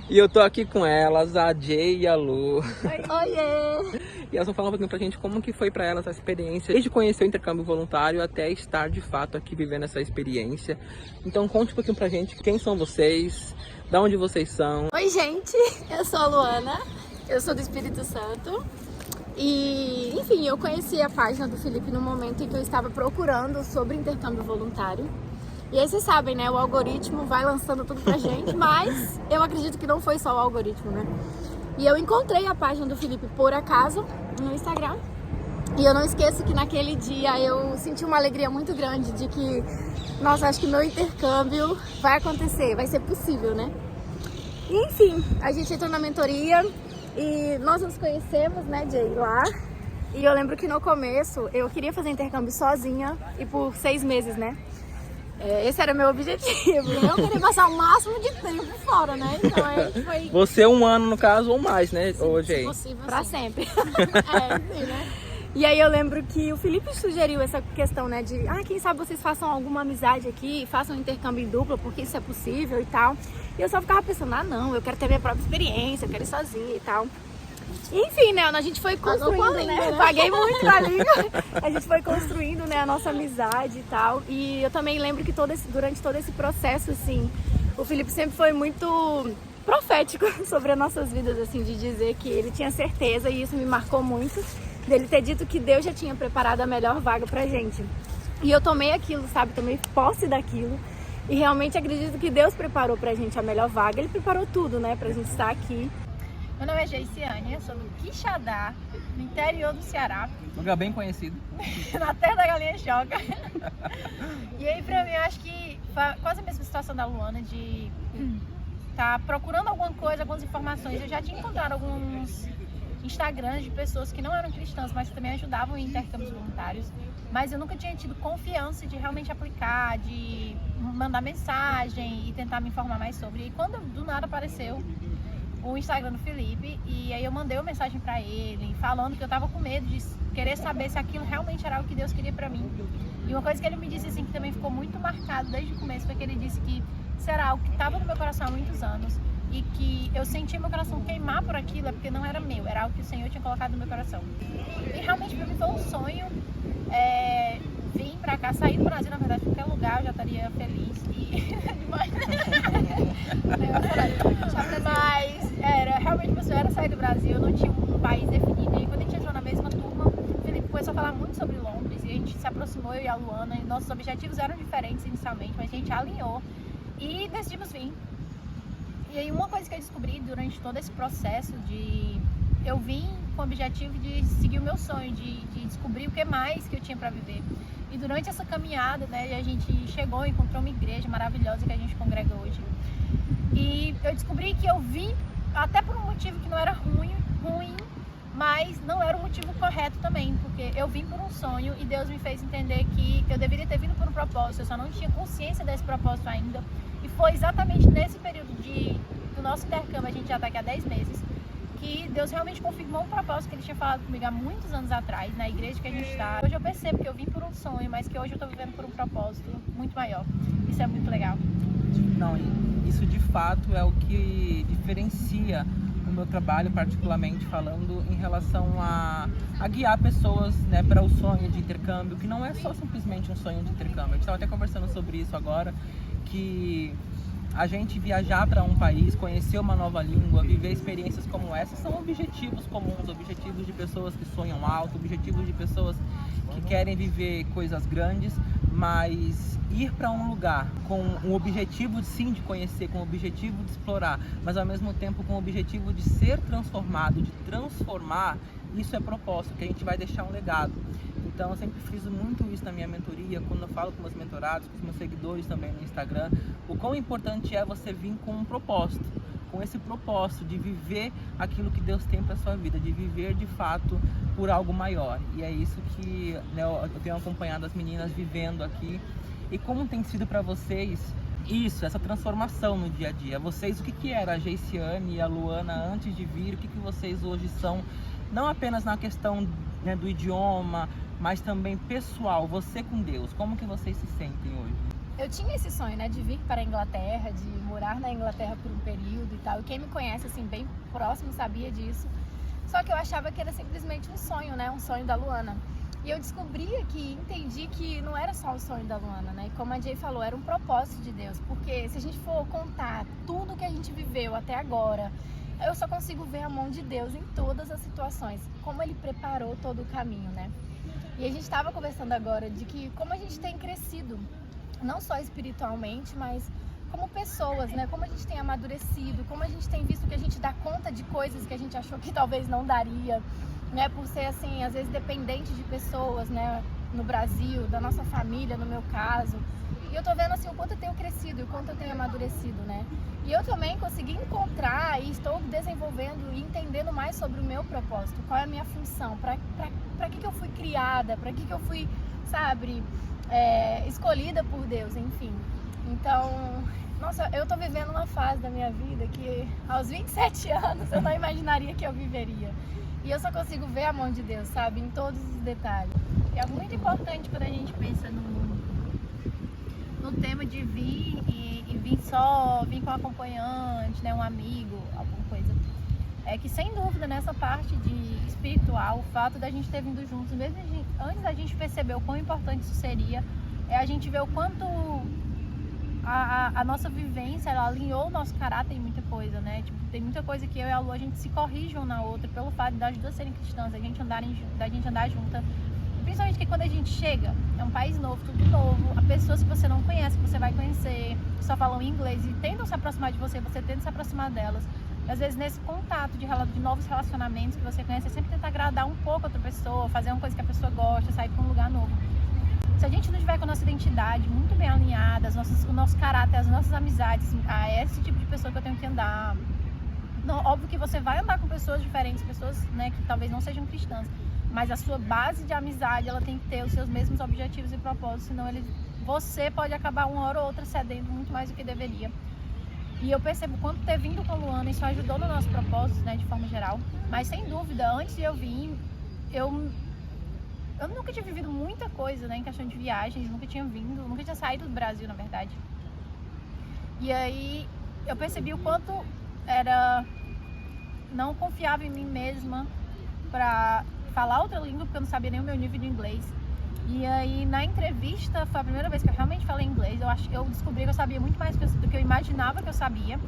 E eu tô aqui com elas, a Jay e a Lu. Oiê! E elas vão falar um pouquinho pra gente como que foi pra elas a experiência, desde conhecer o intercâmbio voluntário até estar de fato aqui vivendo essa experiência. Então conte um pouquinho pra gente quem são vocês, de onde vocês são. Oi, gente! Eu sou a Luana, eu sou do Espírito Santo. E, enfim, eu conheci a página do Felipe no momento em que eu estava procurando sobre intercâmbio voluntário. E aí vocês sabem, né? O algoritmo vai lançando tudo pra gente, mas eu acredito que não foi só o algoritmo, né? E eu encontrei a página do Felipe por acaso no Instagram. E eu não esqueço que naquele dia eu senti uma alegria muito grande de que, nossa, acho que meu intercâmbio vai acontecer, vai ser possível, né? E, enfim, a gente entrou na mentoria e nós nos conhecemos, né, Jay, lá. E eu lembro que no começo eu queria fazer intercâmbio sozinha e por 6 meses, né? Esse era meu objetivo. Eu queria passar o máximo de tempo fora, né? Então a gente foi. Você 1 ano, no caso, ou mais, né, ô Jay? Se possível, pra sempre. Sim, né? E aí eu lembro que o Felipe sugeriu essa questão, né, de quem sabe vocês façam alguma amizade aqui, façam um intercâmbio em dupla, porque isso é possível e tal. E eu só ficava pensando, não, eu quero ter minha própria experiência, eu quero ir sozinha e tal. Enfim, né, a gente foi construindo, né? Paguei muito na língua. A gente foi construindo, né, a nossa amizade e tal. E eu também lembro que durante todo esse processo, assim, o Felipe sempre foi muito profético sobre as nossas vidas, assim, de dizer que ele tinha certeza, e isso me marcou muito, dele ter dito que Deus já tinha preparado a melhor vaga pra gente. E eu tomei aquilo, sabe, tomei posse daquilo. E realmente acredito que Deus preparou pra gente a melhor vaga. Ele preparou tudo, né, pra gente estar aqui. Meu nome é Geiciane, eu sou do Quixadá, no interior do Ceará. Lugar bem conhecido. Na terra da galinha choca. E aí, pra mim, eu acho que foi quase a mesma situação da Luana, de estar procurando alguma coisa, algumas informações. Eu já tinha encontrado alguns Instagrams de pessoas que não eram cristãs, mas que também ajudavam em intercâmbios voluntários. Mas eu nunca tinha tido confiança de realmente aplicar, de mandar mensagem e tentar me informar mais sobre. E quando do nada apareceu o Instagram do Felipe, e aí eu mandei uma mensagem pra ele, falando que eu tava com medo de querer saber se aquilo realmente era o que Deus queria pra mim. E uma coisa que ele me disse, assim, que também ficou muito marcado desde o começo, foi que ele disse que será algo que estava no meu coração há muitos anos, e que eu senti meu coração queimar por aquilo, porque não era meu, era algo que o Senhor tinha colocado no meu coração. E realmente pra mim foi um sonho, vir pra cá, sair do Brasil, na verdade, em qualquer lugar eu já estaria feliz. Mas realmente meu sonho era sair do Brasil, eu não tinha um país definido. E quando a gente entrou na mesma turma, o Felipe começou a falar muito sobre Londres, e a gente se aproximou, eu e a Luana, e nossos objetivos eram diferentes inicialmente, mas a gente alinhou e decidimos vir. E aí uma coisa que eu descobri durante todo esse processo eu vim com o objetivo de seguir o meu sonho, de descobrir o que mais que eu tinha para viver. E durante essa caminhada, né, a gente chegou e encontrou uma igreja maravilhosa que a gente congrega hoje. E eu descobri que eu vim até por um motivo que não era ruim, mas não era o motivo correto também, porque eu vim por um sonho e Deus me fez entender que eu deveria ter vindo por um propósito, eu só não tinha consciência desse propósito ainda. E foi exatamente nesse período do nosso intercâmbio, a gente já está aqui há 10 meses, que Deus realmente confirmou um propósito que Ele tinha falado comigo há muitos anos atrás, na igreja que a gente está. Hoje eu percebo que eu vim por um sonho, mas que hoje eu estou vivendo por um propósito muito maior. Isso é muito legal. Não, isso de fato é o que diferencia o meu trabalho, particularmente falando, em relação a guiar pessoas, né, para o sonho de intercâmbio, que não é só simplesmente um sonho de intercâmbio. A gente estava até conversando sobre isso agora, que a gente viajar para um país, conhecer uma nova língua, viver experiências como essa, são objetivos comuns, objetivos de pessoas que sonham alto, objetivos de pessoas que querem viver coisas grandes, mas ir para um lugar com o objetivo sim de conhecer, com o objetivo de explorar, mas ao mesmo tempo com o objetivo de ser transformado, de transformar, isso é propósito, que a gente vai deixar um legado. Então eu sempre friso muito isso na minha mentoria, quando eu falo com meus mentorados, com os meus seguidores também no Instagram, o quão importante é você vir com um propósito, com esse propósito de viver aquilo que Deus tem para sua vida, de viver de fato por algo maior. E é isso que, né, eu tenho acompanhado as meninas vivendo aqui. E como tem sido para vocês isso, essa transformação no dia a dia? Vocês, o que era a Geiciane e a Luana antes de vir? O que vocês hoje são? Não apenas na questão, né, do idioma, mas também pessoal, você com Deus. Como que vocês se sentem hoje? eu tinha esse sonho, né, de vir para a Inglaterra, de morar na Inglaterra por um período e tal. E quem me conhece, assim, bem próximo sabia disso. Só que eu achava que era simplesmente um sonho, né, um sonho da Luana. E eu descobri aqui, entendi que não era só o sonho da Luana, né? Como a Jay falou, era um propósito de Deus. Porque se a gente for contar tudo que a gente viveu até agora, eu só consigo ver a mão de Deus em todas as situações. Como Ele preparou todo o caminho, né? E a gente estava conversando agora de que como a gente tem crescido, não só espiritualmente, mas como pessoas, né? Como a gente tem amadurecido, como a gente tem visto que a gente dá conta de coisas que a gente achou que talvez não daria, né? Por ser, assim, às vezes dependente de pessoas, né? No Brasil, da nossa família, no meu caso. E eu tô vendo, assim, o quanto eu tenho crescido e o quanto eu tenho amadurecido, né? E eu também consegui encontrar e estou desenvolvendo e entendendo mais sobre o meu propósito. Qual é a minha função? Pra que eu fui criada? Pra que eu fui, sabe, escolhida por Deus, enfim. Então, nossa, eu tô vivendo uma fase da minha vida que aos 27 anos eu não imaginaria que eu viveria. E eu só consigo ver a mão de Deus, sabe, em todos os detalhes. É muito importante quando a gente pensa no tema de vir e vir com um acompanhante, né, um amigo, alguma coisa. É que, sem dúvida, nessa parte de espiritual, o fato da gente ter vindo juntos, mesmo antes da gente perceber o quão importante isso seria, é a gente ver o quanto a nossa vivência, ela alinhou o nosso caráter em muita coisa, né? Tipo, tem muita coisa que eu e a Lu, a gente se corrige uma na outra pelo fato das duas serem cristãs, da gente andar junta. Principalmente que quando a gente chega, é um país novo, tudo novo, há pessoas que você não conhece, que você vai conhecer, que só falam inglês e tentam se aproximar de você, você tenta se aproximar delas. E, às vezes, nesse contato de novos relacionamentos que você conhece, você sempre tenta agradar um pouco a outra pessoa, fazer uma coisa que a pessoa gosta, sair para um lugar novo. Se a gente não tiver com a nossa identidade muito bem alinhada, o nosso caráter, as nossas amizades, é esse tipo de pessoa que eu tenho que andar. Não, óbvio que você vai andar com pessoas diferentes, pessoas, né, que talvez não sejam cristãs, mas a sua base de amizade, ela tem que ter os seus mesmos objetivos e propósitos, senão você pode acabar uma hora ou outra cedendo muito mais do que deveria. E eu percebo quanto ter vindo com a Luana, isso ajudou no nosso propósito, né, de forma geral. Mas, sem dúvida, antes de eu vir, eu nunca tinha vivido muita coisa, né, em questão de viagens, nunca tinha saído do Brasil, na verdade. E aí eu percebi o quanto não confiava em mim mesma para falar outra língua, porque eu não sabia nem o meu nível de inglês. E aí, na entrevista, foi a primeira vez que eu realmente falei inglês. Eu descobri que eu sabia muito mais do que eu imaginava que eu sabia.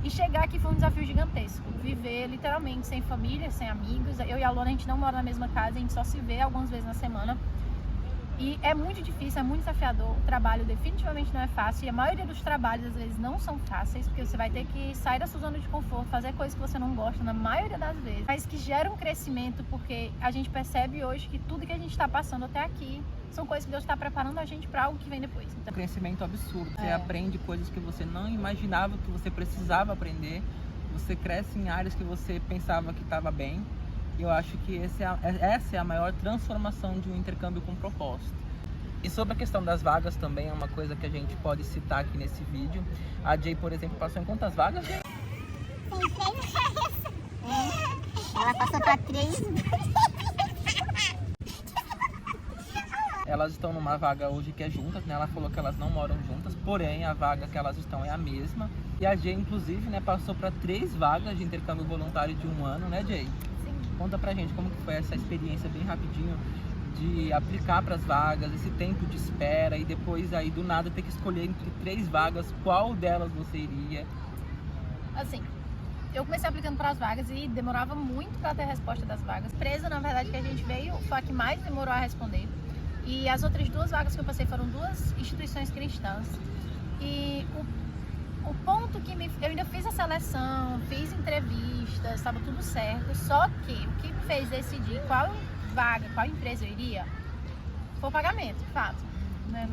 E chegar aqui foi um desafio gigantesco. Viver literalmente sem família, sem amigos. Eu e a Luana, a gente não mora na mesma casa, a gente só se vê algumas vezes na semana. E é muito difícil, é muito desafiador. O trabalho definitivamente não é fácil. E a maioria dos trabalhos, às vezes, não são fáceis, porque você vai ter que sair da sua zona de conforto, fazer coisas que você não gosta, na maioria das vezes. Mas que gera um crescimento, porque a gente percebe hoje que tudo que a gente está passando até aqui são coisas que Deus está preparando a gente para algo que vem depois. Então, um crescimento absurdo. Você aprende coisas que você não imaginava que você precisava aprender. Você cresce em áreas que você pensava que estava bem. E eu acho que essa é a maior transformação de um intercâmbio com propósito. E sobre a questão das vagas também é uma coisa que a gente pode citar aqui nesse vídeo. A Jay, por exemplo, passou em quantas vagas, Jay? Tem 3 vagas. Ela passou para 3. Elas estão numa vaga hoje que é juntas, né? Ela falou que elas não moram juntas, porém a vaga que elas estão é a mesma. E a Jay, inclusive, né, passou para 3 vagas de intercâmbio voluntário de 1 ano, né, Jay? sim. Conta pra gente como que foi essa experiência bem rapidinho de aplicar para as vagas, esse tempo de espera e depois aí do nada ter que escolher entre 3 vagas, qual delas você iria? Assim, eu comecei aplicando para as vagas e demorava muito para ter a resposta das vagas. Presa, na verdade, que a gente veio foi a que mais demorou a responder. E as outras 2 vagas que eu passei foram 2 instituições cristãs. E o ponto que eu ainda fiz a seleção, fiz entrevistas, estava tudo certo. Só que o que me fez decidir qual vaga, qual empresa eu iria, foi o pagamento, de fato. Né?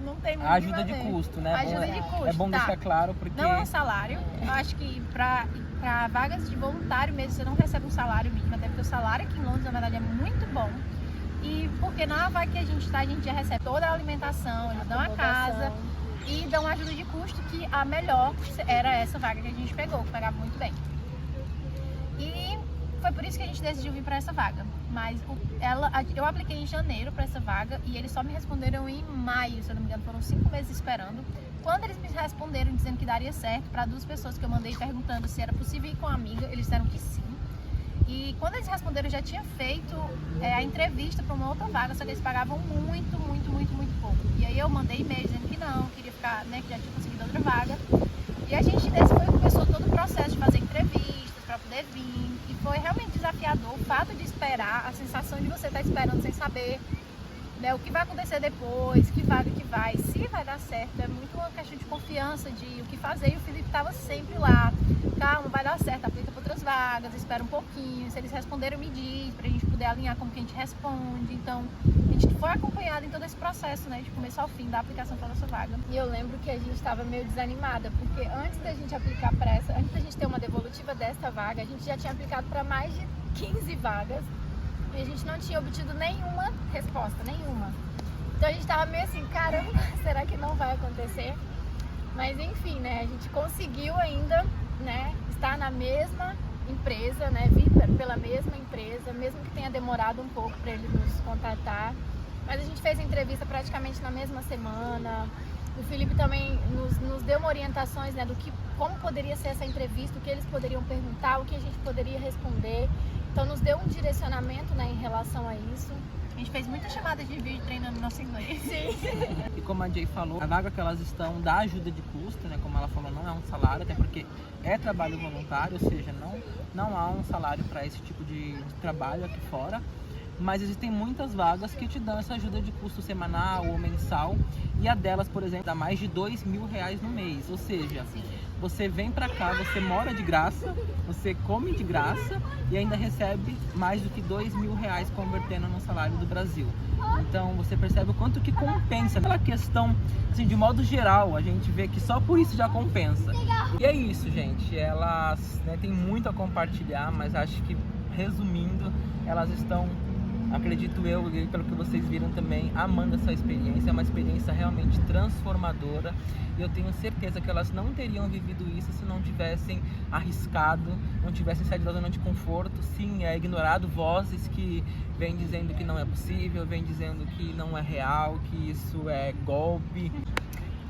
Não tem muito a ajuda de custo, né? Ajuda de custo. É bom deixar claro porque... Não é um salário. Eu acho que para vagas de voluntário mesmo, você não recebe um salário mínimo, até porque o salário aqui em Londres, na verdade, é muito bom. E porque na vaga que a gente está, a gente já recebe toda a alimentação, eles dão a casa e dão ajuda de custo, que a melhor era essa vaga que a gente pegou, que pagava muito bem. E foi por isso que a gente decidiu vir para essa vaga. Mas eu apliquei em janeiro para essa vaga e eles só me responderam em maio, se eu não me engano, foram 5 meses esperando. Quando eles me responderam dizendo que daria certo, para 2 pessoas que eu mandei perguntando se era possível ir com a amiga, eles disseram que sim. E quando eles responderam, eu já tinha feito a entrevista para uma outra vaga, só que eles pagavam muito pouco. E aí eu mandei e-mail dizendo que não, queria ficar, né, que já tinha conseguido outra vaga. E a gente, nesse foi, começou todo o processo de fazer entrevistas para poder vir. E foi realmente desafiador o fato de esperar, a sensação de você estar esperando sem saber, né, o que vai acontecer depois, que vaga que vai, se vai dar certo. É muito uma questão de confiança, de o que fazer. E o Felipe estava sempre lá. Calma, vai dar certo, aplica para outras vagas, espera um pouquinho. Se eles responderem, me diz, pra gente poder alinhar como que a gente responde. Então, a gente foi acompanhado em todo esse processo, né, de começo ao fim da aplicação para nossa vaga. E eu lembro que a gente estava meio desanimada, porque antes da gente aplicar para essa, antes da gente ter uma devolutiva dessa vaga, a gente já tinha aplicado para mais de 15 vagas e a gente não tinha obtido nenhuma resposta, nenhuma. Então a gente estava meio assim, caramba, será que não vai acontecer? Mas enfim, né, a gente conseguiu ainda, né, estar na mesma empresa, né, vir pela mesma empresa, mesmo que tenha demorado um pouco para eles nos contatar. Mas a gente fez a entrevista praticamente na mesma semana. O Felipe também nos deu uma orientações, né, do que, como poderia ser essa entrevista, o que eles poderiam perguntar, o que a gente poderia responder. Então nos deu um direcionamento, né, em relação a isso. A gente fez muitas chamadas de vídeo treinando nosso inglês. Sim. E como a Jay falou, a vaga que elas estão dá ajuda de custo, né? Como ela falou, não é um salário, até porque é trabalho voluntário, ou seja, não há um salário para esse tipo de trabalho aqui fora. Mas existem muitas vagas que te dão essa ajuda de custo semanal ou mensal. E a delas, por exemplo, dá mais de R$2.000 no mês. Ou seja, você vem pra cá, você mora de graça, você come de graça e ainda recebe mais do que R$2.000 convertendo no salário do Brasil. Então você percebe o quanto que compensa. Aquela questão, assim, de modo geral, a gente vê que só por isso já compensa. E é isso, gente. Elas, né, têm muito a compartilhar, mas acho que, resumindo, elas estão, acredito eu, e pelo que vocês viram também, amando essa experiência. É uma experiência realmente transformadora. E eu tenho certeza que elas não teriam vivido isso se não tivessem arriscado, não tivessem saído da zona de conforto. Sim, ignorado vozes que vêm dizendo que não é possível, vêm dizendo que não é real, que isso é golpe.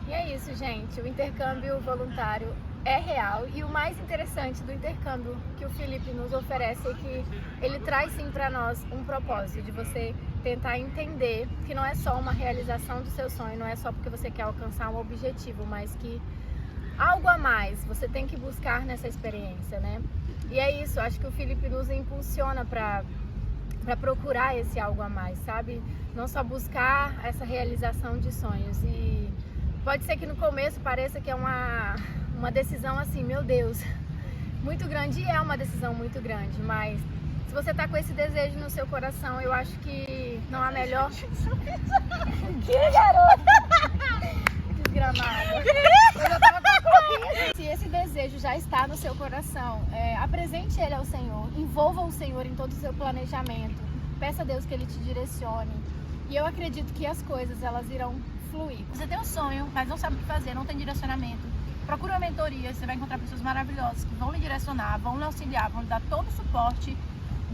E é isso, gente. O intercâmbio voluntário é real. E o mais interessante do intercâmbio que o Felipe nos oferece é que ele traz sim para nós um propósito de você tentar entender que não é só uma realização do seu sonho, não é só porque você quer alcançar um objetivo, mas que algo a mais você tem que buscar nessa experiência, né? E é isso, acho que o Felipe nos impulsiona para procurar esse algo a mais, sabe? Não só buscar essa realização de sonhos. E pode ser que no começo pareça que é uma decisão assim, meu Deus, muito grande, e é uma decisão muito grande, mas se você tá com esse desejo no seu coração, eu acho que não há melhor... Que garota! Desgramada. Eu já tava concorrendo. Se esse desejo já está no seu coração, apresente ele ao Senhor, envolva o Senhor em todo o seu planejamento, peça a Deus que Ele te direcione, e eu acredito que as coisas, elas irão fluir. Você tem um sonho, mas não sabe o que fazer, não tem direcionamento. Procure uma mentoria, você vai encontrar pessoas maravilhosas que vão lhe direcionar, vão lhe auxiliar, vão lhe dar todo o suporte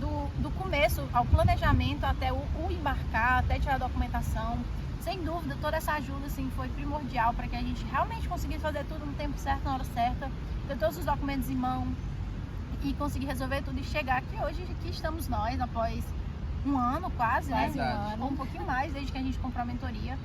do começo ao planejamento até o embarcar, até tirar a documentação. Sem dúvida, toda essa ajuda assim, foi primordial para que a gente realmente conseguisse fazer tudo no tempo certo, na hora certa, ter todos os documentos em mão e conseguir resolver tudo e chegar aqui hoje, aqui estamos nós, após um ano quase, né? Ou um pouquinho mais, desde que a gente comprou a mentoria.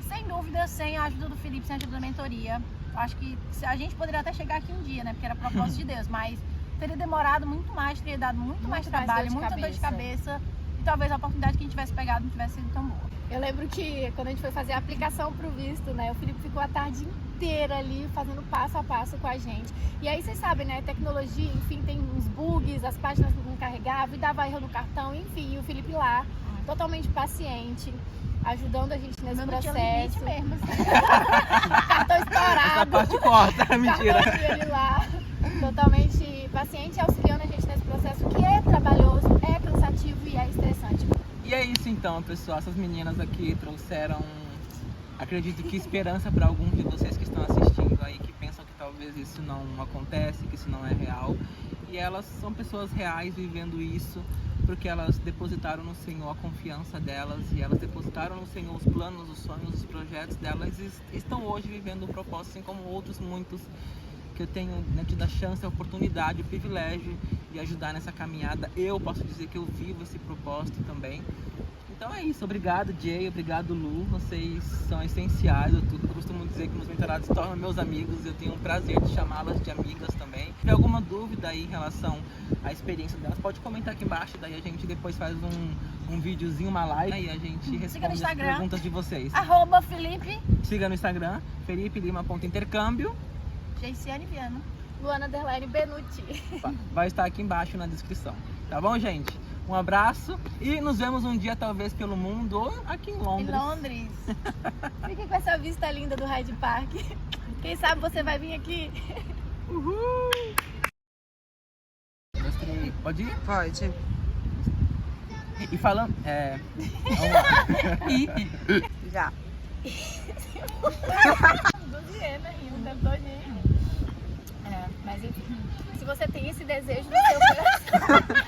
Sem dúvida, sem a ajuda do Felipe, sem a ajuda da mentoria, acho que a gente poderia até chegar aqui um dia, né? Porque era propósito de Deus, mas teria demorado muito mais, teria dado muito mais trabalho, muita dor de cabeça, e talvez a oportunidade que a gente tivesse pegado não tivesse sido tão boa. Eu lembro que quando a gente foi fazer a aplicação pro visto, né, o Felipe ficou a tarde inteira ali fazendo passo a passo com a gente. E aí vocês sabem, né, tecnologia, enfim, tem uns bugs, as páginas não carregavam e dava erro no cartão, enfim, e o Felipe lá, totalmente paciente, ajudando a gente nesse processo. Limite mesmo. Cartão estourado. Essa parte corta, mentira. Cartão dele lá, totalmente paciente, auxiliando a gente nesse processo que é trabalhoso, é cansativo e é estressante. E é isso então, pessoal. Essas meninas aqui trouxeram, acredito que esperança para alguns de vocês que estão assistindo aí, que pensam que talvez isso não acontece, que isso não é real. E elas são pessoas reais vivendo isso, porque elas depositaram no Senhor a confiança delas, e elas depositaram no Senhor os planos, os sonhos, os projetos delas, e estão hoje vivendo o propósito, assim como outros muitos que eu tenho, né, tido a chance, a oportunidade, o privilégio de ajudar nessa caminhada. Eu posso dizer que eu vivo esse propósito também. Então é isso, obrigado Jay, obrigado Lu, vocês são essenciais. Eu costumo dizer que meus mentorados se tornam meus amigos, eu tenho o prazer de chamá-las de amigas também. Se tiver alguma dúvida aí em relação à experiência delas, pode comentar aqui embaixo, daí a gente depois faz um videozinho, uma live, e a gente responde as perguntas de vocês. @Felipe. Siga no Instagram, felipelima.intercâmbio. Geiciane Viana. Luana_Benuti. Vai estar aqui embaixo na descrição, tá bom, gente? Um abraço e nos vemos um dia talvez pelo mundo ou aqui em Londres. Em Londres. Fique com essa vista linda do Hyde Park. Quem sabe você vai vir aqui. Uhul! Pode ir? Pode. E falando... vamos lá. Já. Luziana rindo o tempo todinho. Mas enfim, se você tem esse desejo no seu coração...